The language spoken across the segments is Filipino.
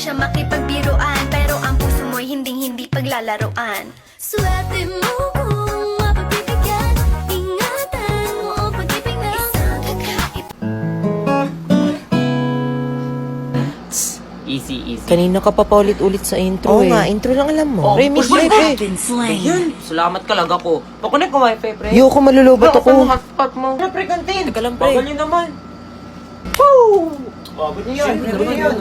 siya makipagbiruan, pero ang puso mo'y hinding-hindi paglalaroan. Swerte mo kung mapagbibigyan, ingatan mo ang pag-ibig na isang kakaiba. Easy. Kanina ka pa paulit-ulit sa intro Oo nga, intro lang alam mo. Oh, Miss push, Pre. Yan, salamat ka lang ako. Pakunik ko wifi, pre. Yo ko malulobot Saan ako. mo hotspot mo? Pre, kantin. Teka lang, pre. Bagal yun naman. Woo! Bagal niyo yan. Bagal niyo yan.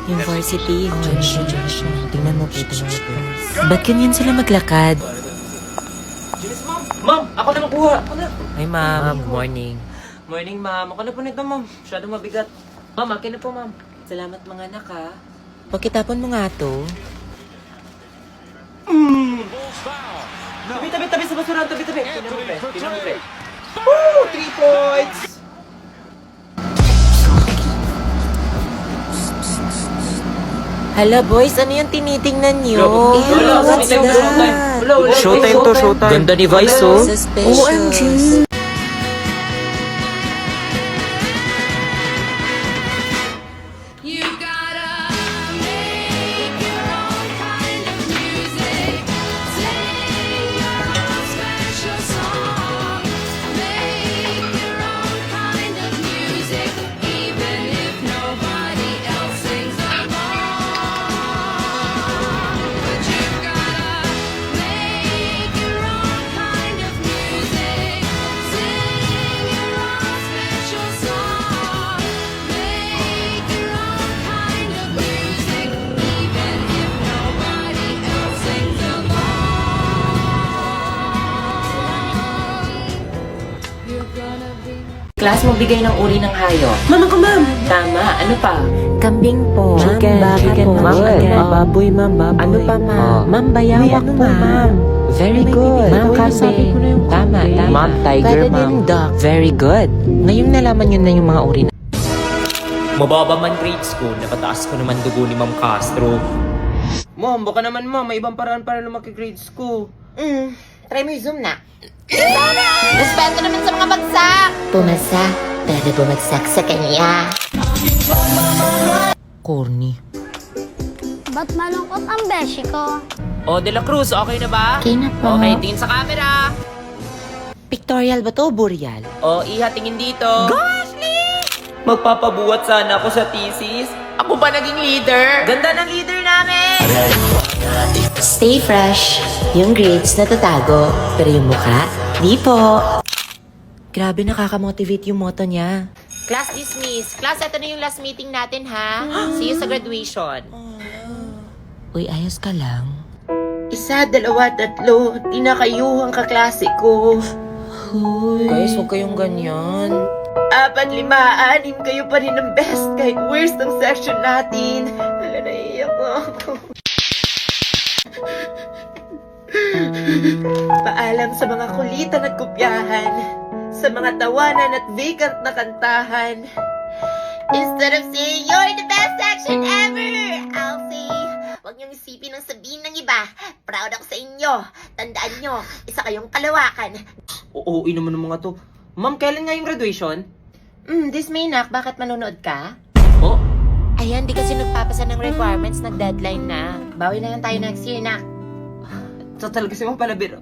Yung varsity, Joshua. Tingnan mo po, Ba't ganyan sila maglakad? Ma'am, ako na makuha. Ako na. Hi, ma'am. Good morning. Morning, ma'am. Ako na po nito, ma'am. Masyado mabigat. Ma'am, akin na po, ma'am. Salamat mga anak, ha. Pakitapon mo nga to. Tabi sa basurahan. Tabi. Tingnan mo, pre. Woo! 3 points! Hala, boys, ano yung tinitingnan nyo? What's that? Showtime to, showtime. Ganda ni Vice, oh. Suspicious. OMG. You gotta make your own kind of music. Sing your own special song. Make your own kind of music, even if nobody else sings along. But you gotta make your own kind of music. Sing your own special song. Make your own kind of music, even if nobody else sings along. You're gonna be Class, magbigay ng uri ng hayop. Ma'am, ako, ma'am. Tama, ano pa? Kambing po. Chicken, ma'am, again. Baboy, ma'am, baboy. Ano pa, ma'am? Ma'am, bayawak Ano, po, ma'am. Very good. Ma'am, Kambing. Tama. Ma'am, tiger, Pwede ma'am. din duck. Very good. Ngayong nalaman yun na yung mga uri na. Mababa man grades ko, nakataas ko naman dugo ni Ma'am Castro. Ma'am, baka naman, ma'am. May ibang paraan para lumaki grades ko. Try mo yung zoom na. Respeto naman sa mga bagsak. Pumasa, pero bumagsak sa kanya. Corny. Ba't malungkot ang beshi ko? O, De La Cruz, okay na ba? Okay na po. Okay, tingin sa camera. Pictorial ba to o boreal? O, Iha, tingin dito. Magpapabuhat sana ako sa thesis. Ako ba naging leader? Ganda ng leader namin! Stay fresh. Yung grades natatago, pero yung mukha, di po. Grabe, nakakamotivate yung motto niya. Class dismissed. Class, ito na yung last meeting natin, ha? See you sa graduation. Uy, ayos ka lang. 1, 2, 3. Di na kayo ang kaklase ko. Guys, huwag kayong ganyan. 4, 5, 6 kayo pa rin ang best kahit worst ang section natin. Hala, naiiyak ako. Paalam sa mga kulitan at kopyahan, sa mga tawanan at vacant na kantahan. Instead of saying you're the best section ever, I'll say, huwag niyong isipin ang sabihin ng iba. Proud ako sa inyo. Tandaan niyo, isa kayong kalawakan. Oo, naman ng mga to. Ma'am, kailan nga yung graduation? This May, nak, bakit manonood ka? Oh? Ayan, di kasi nagpapasa ng requirements, nag-deadline na. Bawi na lang tayo next year, nak. Total kasi mo pala biro.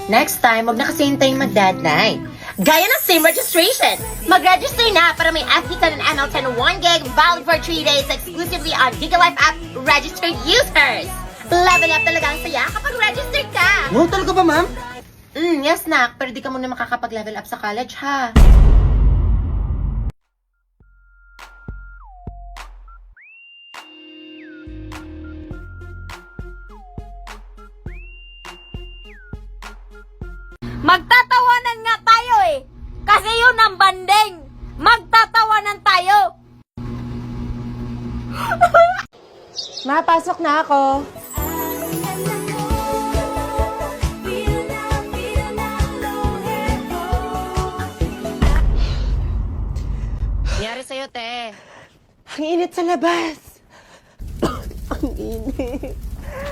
Next time, huwag na kasi hintayin mag-deadline. Gaya ng same registration! Mag-register na para may FD10 and ML10 1 gig valid for 3 days exclusively on GigaLife app registered users! Level up talaga ang saya kapag registered ka! Wow, talaga ba, ma'am? Yes, nak. Pero di ka muna makakapag-level up sa college, ha? Magtatawanan nga tayo eh. Kasi yun ang banding. Magtatawanan tayo. Mapasok na ako. Nangyari sa'yo, te. Ang init sa labas. Ang init.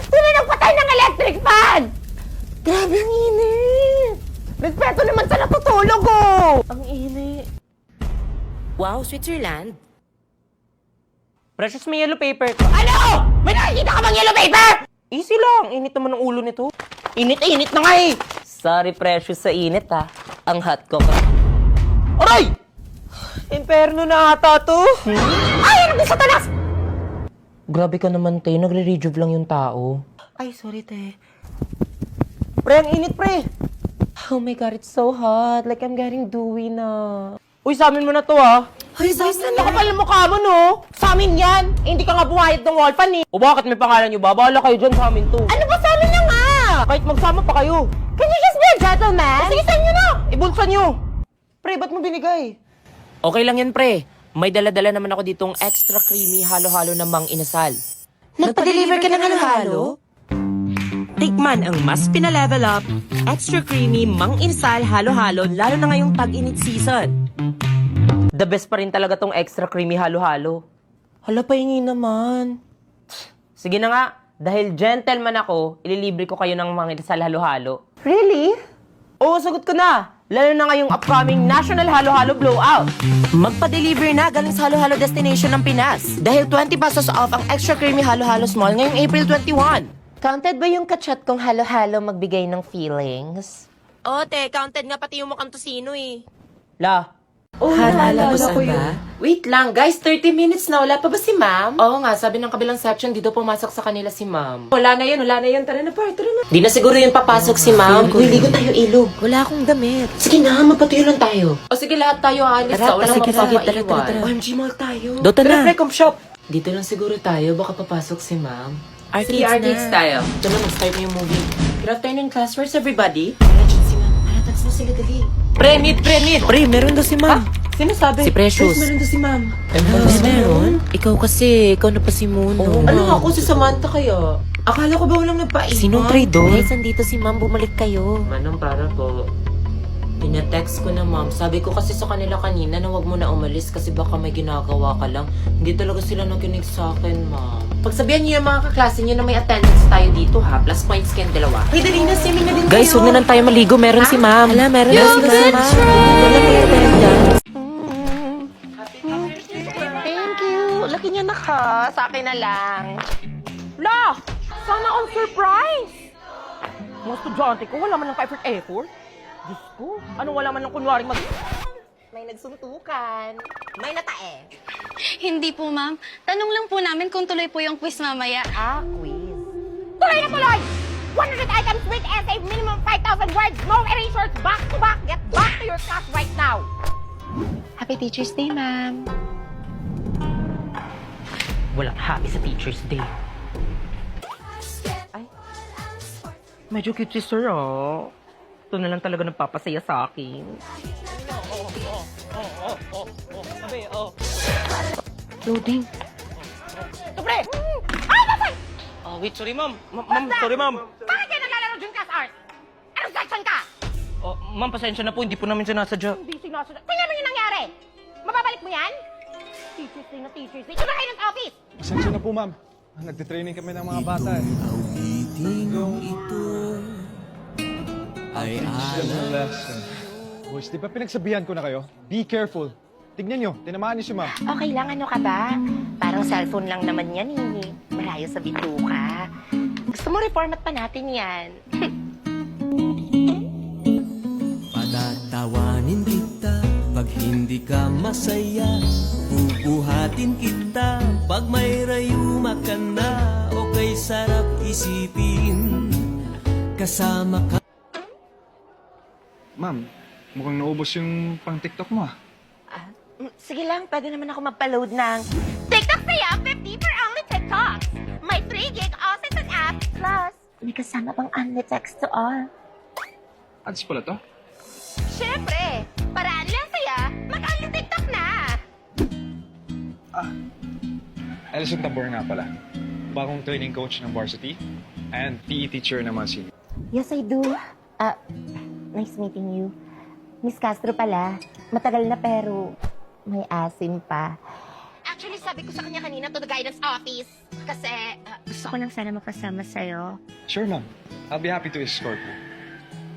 Sino nagpatay ng electric fan? Grabe ang init. Respeto naman sa natutulog oh. Ang init. Wow, Switzerland. Precious, may yellow paper ko. Ano? May nakikita ka bang yellow paper? Easy lang. Init naman ng ulo nito. Init na nga eh. Sorry, Precious, sa init ha. Ang hot ko ka. Aray! Imperno na ata to. Ay, ano sa talas? Grabe ka naman, te. Nagre-rejuve lang yung tao. Ay, sorry, te. Pre, ang init, pre. Oh my God, it's so hot. Like, I'm getting dewy na. Uy, sa amin mo na to, ha? Ay, sa amin na. Nakapal ang mukha mo, no? Sa amin yan. Eh, hindi ka nga bumayad ng wall fan, eh. O bakit may pangalan nyo ba? Bahala kayo dyan sa amin to. Ano ba sa amin na nga? Kahit magsama pa kayo. Can you just be a gentleman? Sige, saan nyo na? Ibulsan nyo. Pre, ba't mo binigay? Okay lang yan, pre. May dala-dala naman ako ditong extra creamy halo-halo na mang inasal. Nagpa-deliver ka ng halo-halo? Tikman ang mas pinalevel up, extra creamy mang inasal halo-halo lalo na ngayong tag-init season. The best pa rin talaga tong extra creamy halo-halo. Hala, pahingi naman. Sige na nga, dahil gentleman ako, ililibre ko kayo ng mga inasal halo-halo. Really? Oo, sagot ko na. Lalo na ngayong upcoming National Halo-Halo Blowout. Magpa-deliver na galing sa Halo-Halo Destination ng Pinas. Dahil 20 pesos off ang extra creamy Halo-Halo Small ngayong April 21. Counted ba yung kachat kong halo-halo magbigay ng feelings? Oo, te. Counted nga pati yung mukhang tosino eh. La. Oh, naalala ko yun. Wait lang, guys. 30 minutes na. Wala pa ba si ma'am? Oo nga, sabi ng kabilang section, dito pumasok sa kanila si ma'am. Wala na yun. Tara na, tara na. Di na siguro yung papasok si ma'am. Uy, ligo tayo ilog. Wala akong damit. Sige na, magpatuyo lang tayo. O sige, lahat tayo aalis. Tara, tara. OMG Mall tayo. Dota na. Pre-comp shop. Dito lang siguro tayo. Baka papasok si ma'am. Sige, arcade style. Ito na, mag-start na yung movie. Good afternoon, class. Where's everybody? Wala dyan si ma'am. Text na sila, dali. Pre, meron daw si ma'am. Sino sabi? Si Precious. Meron daw si ma'am. Meron? Ikaw kasi, ikaw na pa si Mono. Ano nga ako si Samantha kaya? Akala ko ba walang nagpaiwan? Sinong traidor? Guys, nandito si ma'am, bumalik kayo. Manong para po. Pinatext ko na ma'am. Sabi ko kasi sa kanila kanina na wag mo na umalis kasi baka may ginagawa ka lang. Hindi talaga sila nakinig sa akin, ma'am. Pagsabihan niyo yung mga kaklase niyo na may attendance tayo dito ha. Plus points kayong dalawa. Hey, dali na, swimming na din guys, huwag na lang tayo maligo. Meron si ma'am. Hala, meron na si ma'am. Wala may attendance. Thank you. Laki niya na ka. Sa akin na lang. La! Sana all surprise! Mga estudyante ko, wala man lang ka-effort. Diyos ko, ano wala man lang kunwaring May nagsuntukan. May natae. Hindi po, ma'am. Tanong lang po namin kung tuloy po yung quiz mamaya. Ah, quiz. Tuloy na tuloy! 100 items with essay, minimum 5,000 words, no erasures, back to back. Get back to your class right now. Happy Teacher's Day, ma'am. Walang happy sa Teacher's Day. Ay. Medyo cute si Sir, oh. Ito na lang talaga nagpapasaya sa akin. Loading. Ito, pre! Ay, nasay! Oh, wait, sorry, ma'am. Ma'am, sorry, ma'am. Bakit kayo naglalaro dyan class art? Anong section ka? Oh, ma'am, pasensya na po. Hindi po namin sinasadya. Hindi sinasadya. Tingnan mo yung nangyari! Mababalik mo yan? Teachers Day na Teachers Day. Ito na kayo ng office! Pasensya na po, ma'am. Nagtitraining kami ng mga bata eh. Ay Yung lesson. Boys, di ba pinagsabihan ko na kayo? Be careful. Tignan nyo, tinamaan niyo si ma'am. Okay lang, ano ka ba? Parang cellphone lang naman yan eh. Malayo sa bituka. Gusto mo reformat pa natin yan. Patatawanin kita pag hindi ka masaya. Bubuhatin kita pag may rayuma ka na. Okay, sarap isipin kasama ka. Ma'am, mukhang naubos yung pang TikTok mo ah. Sige lang, pwede naman ako magpa-load ng TikTok saya, 50 for only TikToks. May 3 gig offers and apps. Plus, may kasama pang only text to all. Ads pala to? Siyempre, paraan lang saya, mag-only TikTok na. Alison Tabor nga pala. Bagong training coach ng varsity and PE teacher naman si. Yes, I do. Nice meeting you. Miss Castro pala. Matagal na pero may asim pa. Actually, sabi ko sa kanya kanina to the guidance office. Kasi gusto ko lang sana makasama sa'yo. Sure, ma'am. I'll be happy to escort you.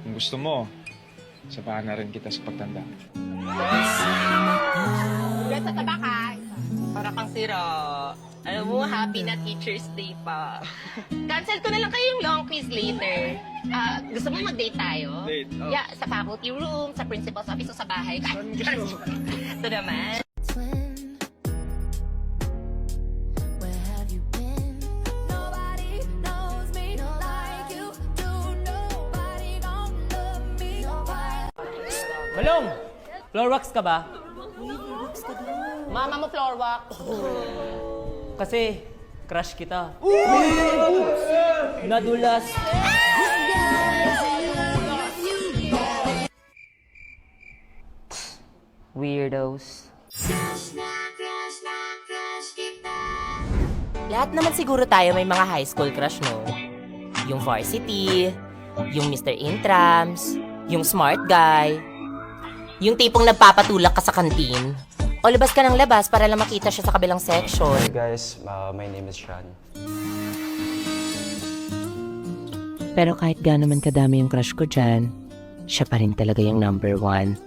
Kung gusto mo, sabahan na rin kita sa pagtanda. Yes, sa tabakan. Para kang sira. Alam mo, happy na Teacher's Day pa. Cancel ko na lang kayong long quiz later. Gusto mo mag-date tayo? Date? Oh. Yeah, sa faculty room, sa principal's office, o sa bahay. Ito naman. Twin, where have you been? Nobody knows me like you do. Nobody gon' love me like Malong! Floor wax ka ba? Mama mo floor wax. Kasi, crush kita. Nadulas. Weirdos. Lahat naman siguro tayo may mga high school crush, no? Yung varsity, yung Mr. Intrams, yung smart guy, yung tipong nagpapatulak ka sa kantin, o labas ka ng labas para lang makita siya sa kabilang section. Guys, my name is Sean. Pero kahit gaano man kadami yung crush ko dyan, siya pa rin talaga yung number one.